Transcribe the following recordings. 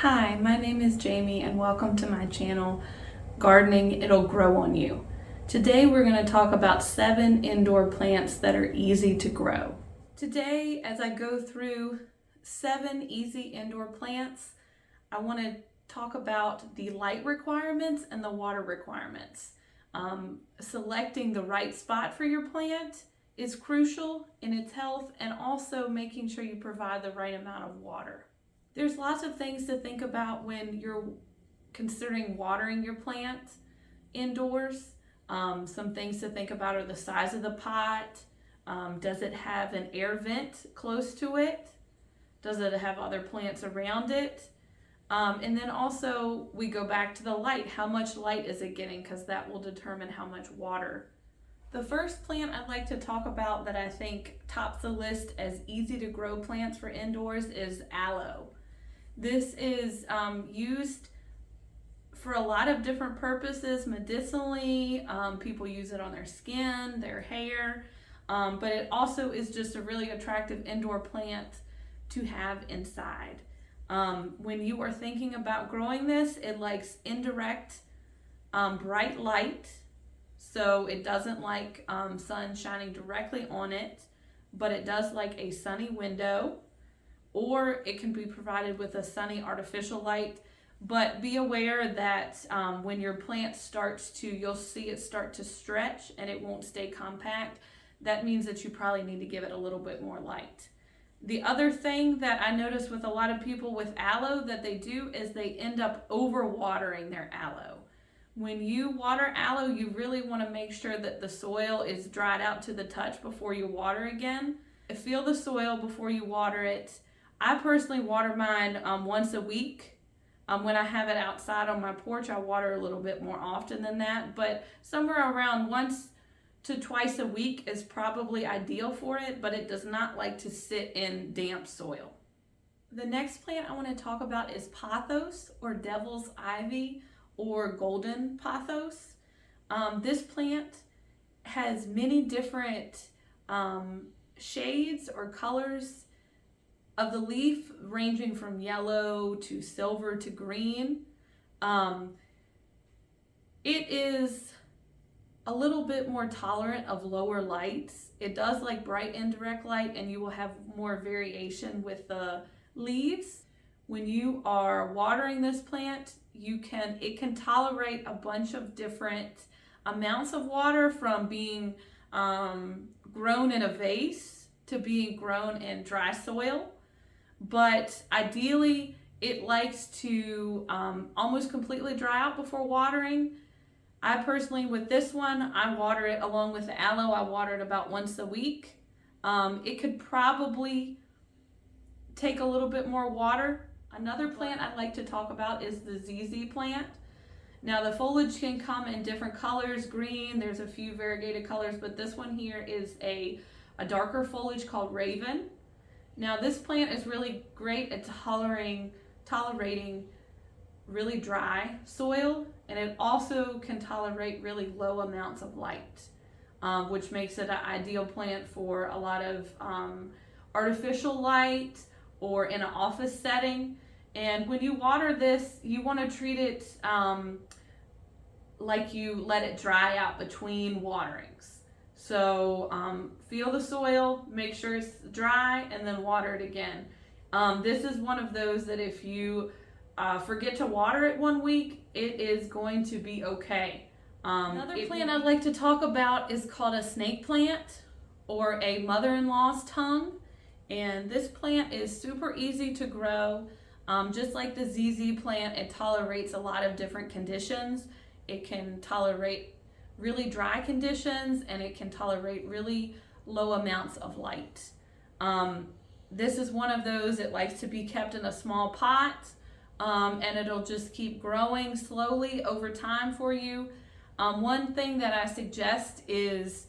Hi, my name is Jamie and welcome to my channel, Gardening It'll Grow on You. Today we're going to talk about 7 indoor plants that are easy to grow. Today, as I go through 7 easy indoor plants, I want to talk about the light requirements and the water requirements. Selecting the right spot for your plant is crucial in its health, and also making sure you provide the right amount of water. There's lots of things to think about when you're considering watering your plant indoors. Some things to think about are the size of the pot. Does it have an air vent close to it? Does it have other plants around it? And then also we go back to the light. How much light is it getting? Because that will determine how much water. The first plant I'd like to talk about that I think tops the list as easy to grow plants for indoors is aloe. This is used for a lot of different purposes medicinally. People use it on their skin, their hair, but it also is just a really attractive indoor plant to have inside. When you are thinking about growing this, it likes indirect bright light, so it doesn't like sun shining directly on it, but it does like a sunny window, or it can be provided with a sunny artificial light. But be aware that when your plant starts to, you'll see it start to stretch and it won't stay compact. That means that you probably need to give it a little bit more light. The other thing that I notice with a lot of people with aloe that they do is they end up overwatering their aloe. When you water aloe, you really want to make sure that the soil is dried out to the touch before you water again. Feel the soil before you water it. I personally water mine once a week. When I have it outside on my porch, I water a little bit more often than that, but somewhere around once to twice a week is probably ideal for it, but it does not like to sit in damp soil. The next plant I want to talk about is pothos, or devil's ivy, or golden pothos. This plant has many different shades or colors of the leaf, ranging from yellow to silver to green. It is a little bit more tolerant of lower lights. It does like bright indirect light, and you will have more variation with the leaves. When you are watering this plant, it can tolerate a bunch of different amounts of water, from being grown in a vase to being grown in dry soil. But ideally, it likes to almost completely dry out before watering. I personally, with this one, I water it along with the aloe. I water it about once a week. It could probably take a little bit more water. Another plant I'd like to talk about is the ZZ plant. Now, the foliage can come in different colors, green, there's a few variegated colors, but this one here is a darker foliage called Raven. Now, this plant is really great at tolerating really dry soil, and it also can tolerate really low amounts of light, which makes it an ideal plant for a lot of artificial light or in an office setting. And when you water this, you want to treat it like you let it dry out between waterings. So feel the soil, make sure it's dry, and then water it again. This is one of those that if you forget to water it one week, it is going to be okay. Another plant I'd like to talk about is called a snake plant, or a mother-in-law's tongue. And this plant is super easy to grow. Just like the ZZ plant, it tolerates a lot of different conditions. It can tolerate really dry conditions, and it can tolerate really low amounts of light. This is one of those, it likes to be kept in a small pot, and it'll just keep growing slowly over time for you. One thing that I suggest is,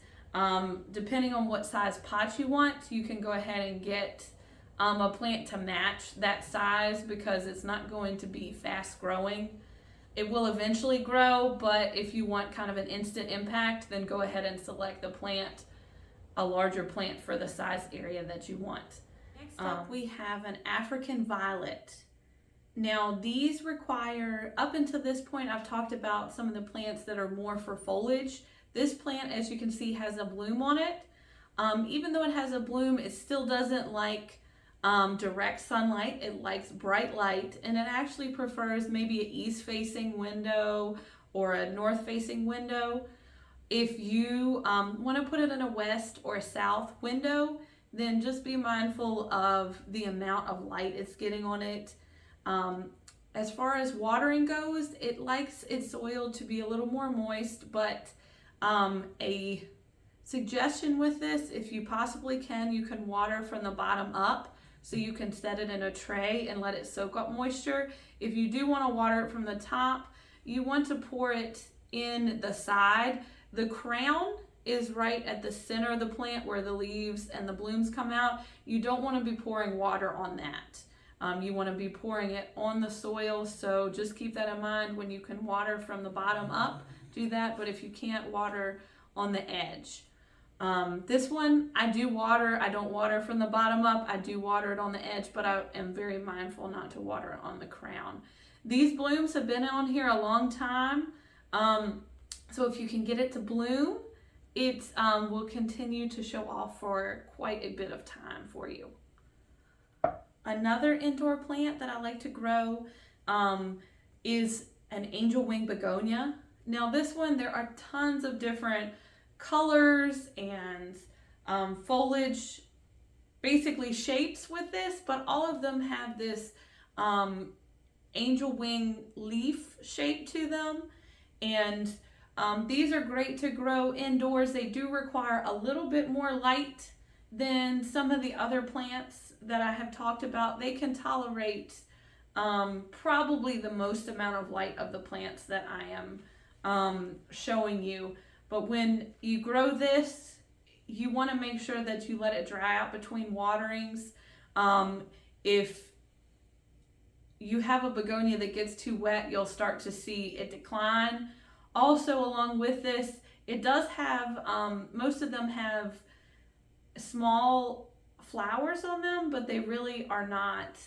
depending on what size pot you want, you can go ahead and get a plant to match that size, because it's not going to be fast growing. It will eventually grow, but if you want kind of an instant impact, then go ahead and select a larger plant for the size area that you want. Next up, we have an African violet. Now these require, up until this point, I've talked about some of the plants that are more for foliage. This plant, as you can see, has a bloom on it. Even though it has a bloom, it still doesn't like direct sunlight. It likes bright light, and it actually prefers maybe an east-facing window or a north-facing window. If you want to put it in a west or a south window, then just be mindful of the amount of light it's getting on it. As far as watering goes, it likes its soil to be a little more moist, but a suggestion with this, if you possibly can, you can water from the bottom up. So you can set it in a tray and let it soak up moisture. If you do want to water it from the top, you want to pour it in the side. The crown is right at the center of the plant where the leaves and the blooms come out. You don't want to be pouring water on that. You want to be pouring it on the soil, so just keep that in mind. When you can water from the bottom up, do that, but if you can't, water on the edge. This one, I do water. I don't water from the bottom up. I do water it on the edge, but I am very mindful not to water it on the crown. These blooms have been on here a long time, so if you can get it to bloom, it will continue to show off for quite a bit of time for you. Another indoor plant that I like to grow is an angel wing begonia. Now this one, there are tons of different colors and foliage, basically shapes with this, but all of them have this angel wing leaf shape to them. And these are great to grow indoors. They do require a little bit more light than some of the other plants that I have talked about. They can tolerate probably the most amount of light of the plants that I am showing you. But when you grow this, you want to make sure that you let it dry out between waterings. If you have a begonia that gets too wet, you'll start to see it decline. Also, along with this, it does have, most of them have small flowers on them, but they really are not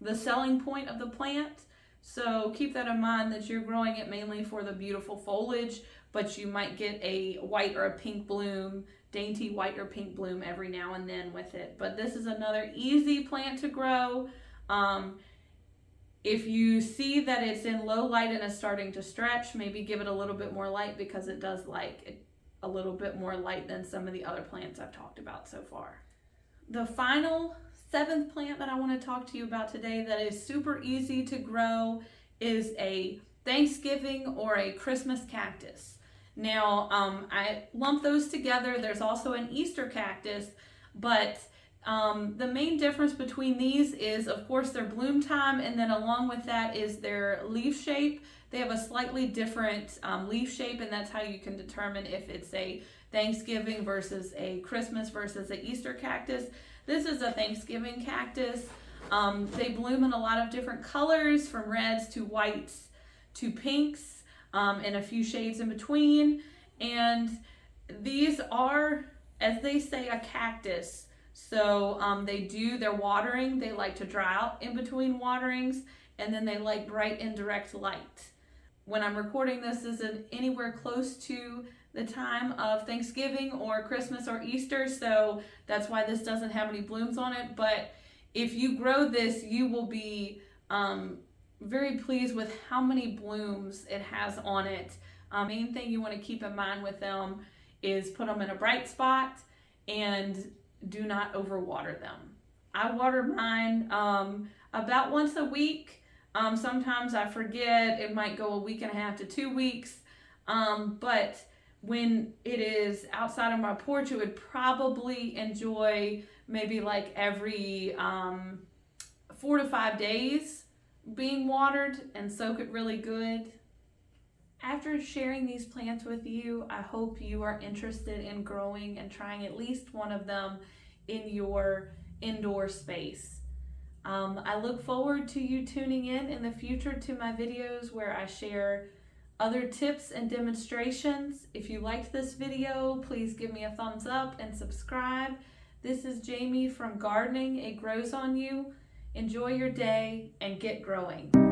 the selling point of the plant. So keep that in mind, that you're growing it mainly for the beautiful foliage, but you might get a white or a pink bloom, dainty white or pink bloom every now and then with it. But this is another easy plant to grow. If you see that it's in low light and is starting to stretch, maybe give it a little bit more light, because it does like a little bit more light than some of the other plants I've talked about so far. The final 7th plant that I want to talk to you about today that is super easy to grow is a Thanksgiving or a Christmas cactus. Now, I lump those together. There's also an Easter cactus, but the main difference between these is, of course, their bloom time, and then along with that is their leaf shape. They have a slightly different leaf shape, and that's how you can determine if it's a Thanksgiving versus a Christmas versus an Easter cactus. This is a Thanksgiving cactus. They bloom in a lot of different colors, from reds to whites to pinks, and a few shades in between. And these are, as they say, a cactus. So they're watering. They like to dry out in between waterings, and then they like bright indirect light. When I'm recording this isn't anywhere close to the time of Thanksgiving or Christmas or Easter, so that's why this doesn't have any blooms on it. But if you grow this, you will be very pleased with how many blooms it has on it. Main thing you want to keep in mind with them is put them in a bright spot and do not overwater them. I water mine about once a week. Sometimes I forget. It might go a week and a half to 2 weeks. But when it is outside of my porch, it would probably enjoy maybe like every 4 to 5 days being watered and soak it really good. After sharing these plants with you, I hope you are interested in growing and trying at least one of them in your indoor space. I look forward to you tuning in the future to my videos where I share other tips and demonstrations. If you liked this video, please give me a thumbs up and subscribe. This is Jamie from Gardening It Grows on You. Enjoy your day and get growing.